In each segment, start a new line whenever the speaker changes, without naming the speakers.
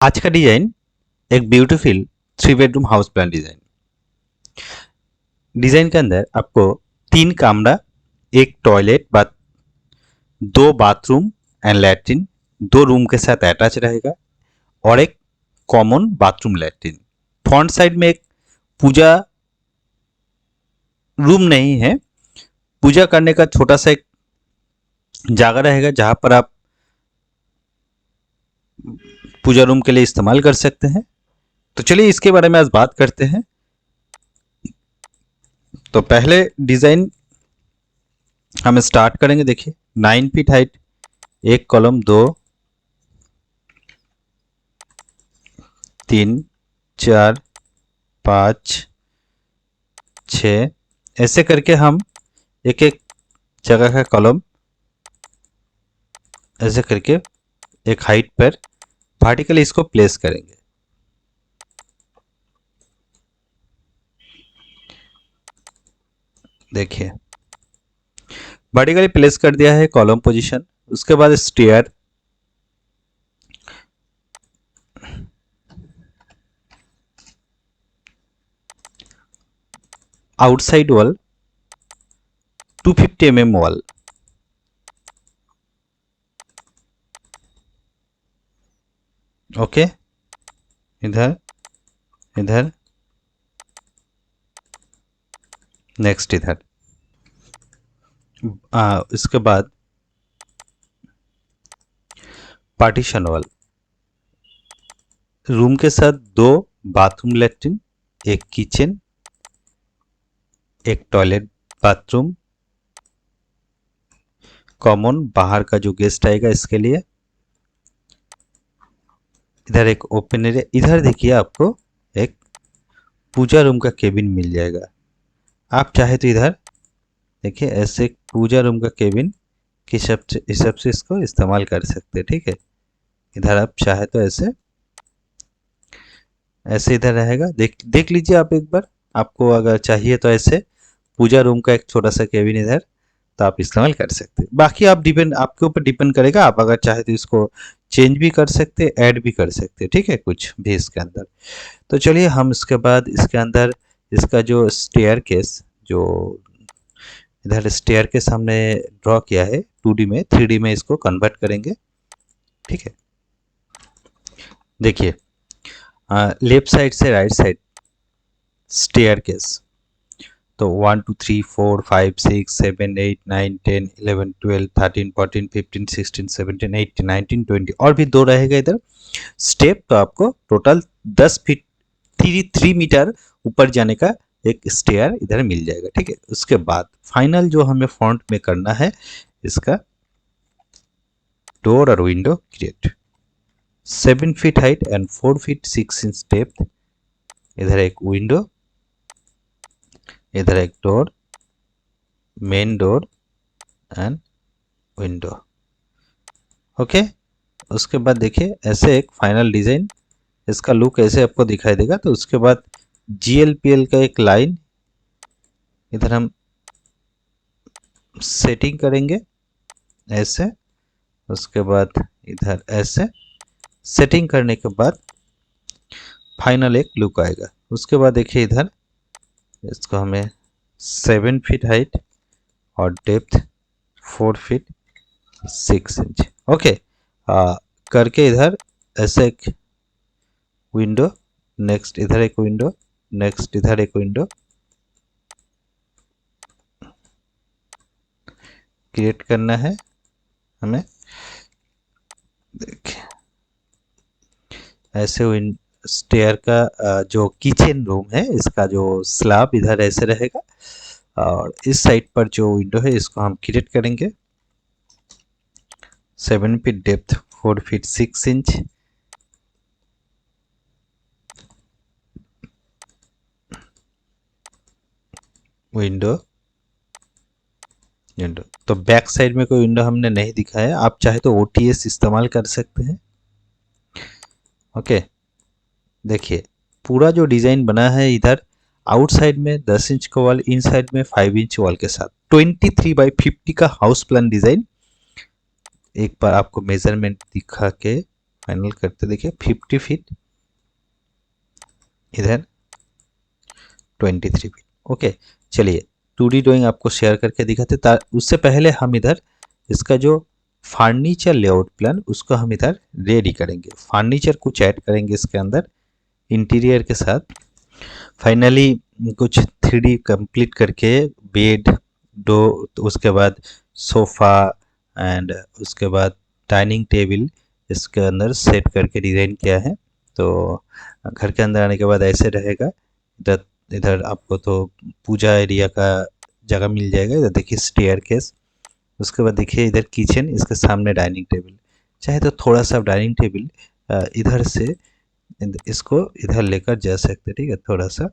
आज का डिजाइन एक beautiful 3 bedroom house plan design. Design के अंदर आपको 3 कमरा, एक toilet, bath, 2 bathroom and latrine, 2 room के साथ अटैच रहेगा और एक common bathroom latrine. Front side में एक पूजा रूम नहीं है, पूजा करने का छोटा सा एक जगह रहेगा जहां पर आप पूजा रूम के लिए इस्तेमाल कर सकते हैं। तो चलिए इसके बारे में आज बात करते हैं। तो पहले डिजाइन हम स्टार्ट करेंगे। देखिए 9 फीट हाइट, एक कॉलम, 2, 3, 4, 5, 6 ऐसे करके हम एक एक जगह का कॉलम ऐसे करके एक हाइट पर वर्टिकली इसको प्लेस करेंगे। देखिए वर्टिकली प्लेस कर दिया है कॉलम पोजीशन। उसके बाद stair, outside wall 250 mm wall, okay, इधर इधर, नेक्स्ट इधर। इसके बाद पार्टीशन वॉल, रूम के साथ 2 बाथरूम लैट्रिन, एक किचन, एक टॉयलेट बाथरूम, कॉमन बाहर का जो गेस्ट आएगा इसके लिए। इधर एक ओपन एरिया, इधर देखिए आपको एक पूजा रूम का केबिन मिल जाएगा। आप चाहे तो इधर देखिए ऐसे एक पूजा रूम का केबिन के हिसाब से इसको इस्तेमाल कर सकते हैं। ठीक है, इधर आप चाहे तो ऐसे ऐसे इधर रहेगा। देख लीजिए आप एक बार, आपको अगर चाहिए तो ऐसे पूजा रूम का एक छोटा सा केबिन इधर तो आप इस्तेमाल कर सकते हैं। बाकी आप डिपेंड, आपके ऊपर डिपेंड करेगा। आप अगर चाहे तो इसको चेंज भी कर सकते हैं, ऐड भी कर सकते हैं। ठीक है, कुछ भी इसके अंदर। तो चलिए हम इसके बाद इसके अंदर इसका जो स्टेयर केस, जो इधर स्टेयर के सामने ड्रॉ किया है 2D में, 3D में इसको कन्वर्ट करेंगे। ठीक है, देखिए लेफ्ट साइड से राइट साइड स्टेयर केस, तो 1 2 3 4 5 6 7 8 9 10 11 12 13 14 15 16 17 18 19 20 और भी 2 रहेगा इधर स्टेप। तो आपको टोटल 10 फीट 3 मीटर ऊपर जाने का एक स्टेयर इधर मिल जाएगा। ठीक है, उसके बाद फाइनल जो हमें फ्रंट में करना है, इसका डोर और window create. 7 feet height and 4 feet 6 inch depth, इधर एक विंडो, इधर एक door, main door and window. Okay, उसके बाद देखिए ऐसे एक फाइनल डिजाइन, इसका लुक ऐसे आपको दिखाई देगा। तो उसके बाद GLPL का एक लाइन इधर हम सेटिंग करेंगे ऐसे। उसके बाद इधर ऐसे सेटिंग करने के बाद फाइनल एक लुक आएगा। उसके बाद देखिए इधर इसको हमें 7 फीट हाइट और डेप्थ 4 फीट 6 इंच, ओके, करके इधर ऐसे एक विंडो, नेक्स्ट इधर एक विंडो, नेक्स्ट इधर एक विंडो क्रिएट करना है हमें। देखिए ऐसे स्टेयर का जो किचन रूम है, इसका जो स्लैब इधर ऐसे रहेगा और इस साइड पर जो विंडो है इसको हम क्रिएट करेंगे। 7 feet depth 4 feet 6 inch, window window. तो बैक साइड में कोई विंडो हमने नहीं दिखाया, आप चाहे तो OTS इस्तेमाल कर सकते हैं। ओके, देखिए पूरा जो डिजाइन बना है, इधर आउटसाइड में 10 इंच का वॉल, इन साइड में 5 इंच वॉल के साथ 23 बाई 50 का हाउस प्लान डिजाइन। एक बार आपको मेजरमेंट दिखा के फाइनल करते देखिए 50 फीट, इधर 23 फीट। ओके, चलिए 2D ड्राइंग आपको शेयर करके दिखाते। उससे पहले हम इधर इसका जो फर्नीचर लेआउट प्लान उसको हम इधर रेडी करेंगे। फर्नीचर कुछ ऐड करेंगे इसके अंदर इंटीरियर के साथ। फाइनली कुछ 3D कंप्लीट करके बेड, डो, तो उसके बाद सोफ़ा एंड उसके बाद डाइनिंग टेबल इसके अंदर सेट करके डिज़ाइन किया है। तो घर के अंदर आने के बाद ऐसे रहेगा। इधर इधर आपको तो पूजा एरिया का जगह मिल जाएगा। इधर देखिए स्टेयरकेस, उसके बाद देखिए इधर किचन, इसके सामने डाइनिंग टेबल। चाहे तो थोड़ा सा डाइनिंग टेबल इधर से इसको इधर लेकर जा सकते, ठीक है, थोड़ा सा।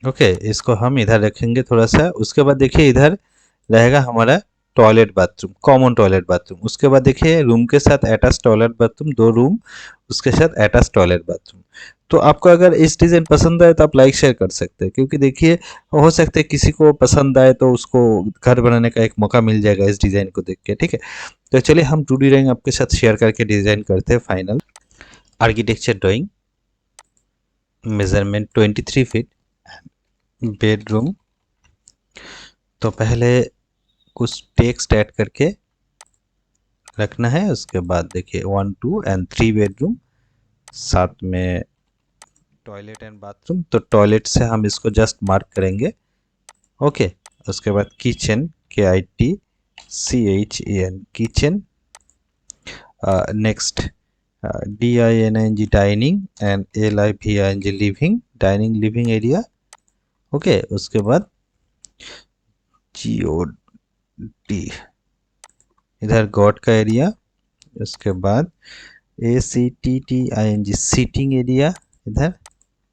ओके, इसको हम इधर रखेंगे थोड़ा सा। उसके बाद देखिए इधर रहेगा हमारा toilet bathroom, common toilet bathroom. उसके बाद देखिए रूम के साथ अटैच टॉयलेट बाथरूम, 2 रूम उसके साथ अटैच टॉयलेट बाथरूम। तो आपको अगर इस डिज़ाइन पसंद आए तो आप लाइक शेयर कर सकते हैं, क्योंकि देखिए हो सकता है किसी को पसंद आए तो उसको घर बनाने का एक मौका मिल जाएगा इस डिज़ाइन को देख के, ठीक है। तो चलिए हम 2D ड्राइंग आपके साथ शेयर करके डिज़ाइन करते हैं final. Architecture drawing, measurement 23 feet, bedroom. तो पहले कुछ टेक्स्ट ऐड करके रखना है। उसके बाद देखिए 1 2 एंड 3 बेडरूम, साथ में टॉयलेट एंड बाथरूम। तो टॉयलेट से हम इसको जस्ट मार्क करेंगे। ओके, उसके बाद kitchen, KITCHEN kitchen. Next DINING dining and LIVING living, dining living area. Okay, उसके बाद GOD इधर गॉड का एरिया। उसके बाद ACTTING सीटिंग एरिया इधर।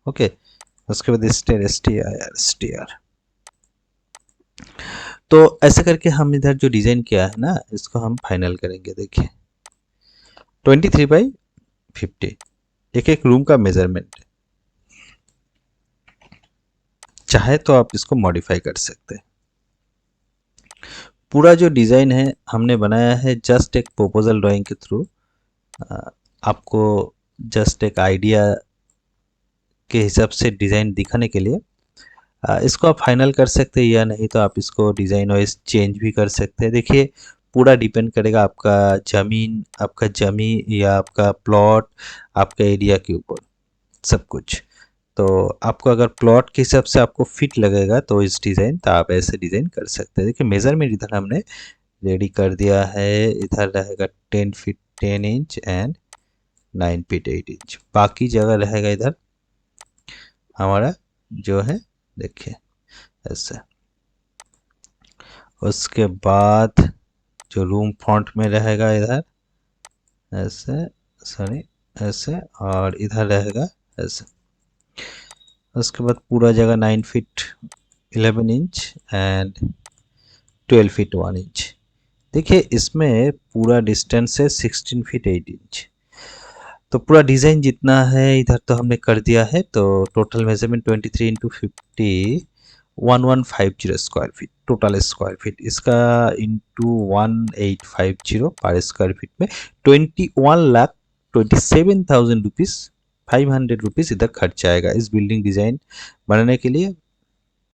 ओके, उसके बाद स्टेयर, STIR स्टेयर। तो ऐसे करके हम इधर जो डिजाइन किया है ना, इसको हम फाइनल करेंगे। देखिए 23/50 एक एक रूम का मेजरमेंट। चाहे तो आप इसको मॉडिफाई कर सकते हैं। पूरा जो डिज़ाइन है हमने बनाया है जस्ट एक प्रोपोजल ड्राइंग के थ्रू, आपको जस्ट एक आइडिया के हिसाब से डिज़ाइन दिखाने के लिए। इसको आप फाइनल कर सकते हैं या नहीं तो आप इसको डिज़ाइन वाइज चेंज भी कर सकते हैं। देखिए पूरा डिपेंड करेगा आपका जमीन या आपका प्लॉट, आपका एरिया के ऊपर सब कुछ। तो आपको अगर प्लॉट के हिसाब से आपको फिट लगेगा तो इस डिज़ाइन, तो आप ऐसे डिज़ाइन कर सकते हैं। देखिए मेज़रमेंट इधर हमने रेडी कर दिया है। इधर रहेगा 10 feet 10 inch and 9 feet 8 inch. बाकी जगह रहेगा इधर हमारा जो है, देखिए ऐसे। उसके बाद जो रूम फ्रंट में रहेगा इधर ऐसे, सॉरी ऐसे, और इधर रहेगा ऐसे। उसके बाद पूरा जगह 9 feet 11 inch and 12 feet 1 inch. देखिए इसमें पूरा डिस्टेंस है 16 फीट 8 इंच। तो पूरा डिज़ाइन जितना है इधर तो हमने कर दिया है। तो total measurement 23 into 50 1150 square feet total square feet. इसका इंटू 1850 पर स्क्वायर फीट में 21,27,000 रुपीज़ 500 रुपीज़ इधर खर्च आएगा इस बिल्डिंग डिज़ाइन बनाने के लिए।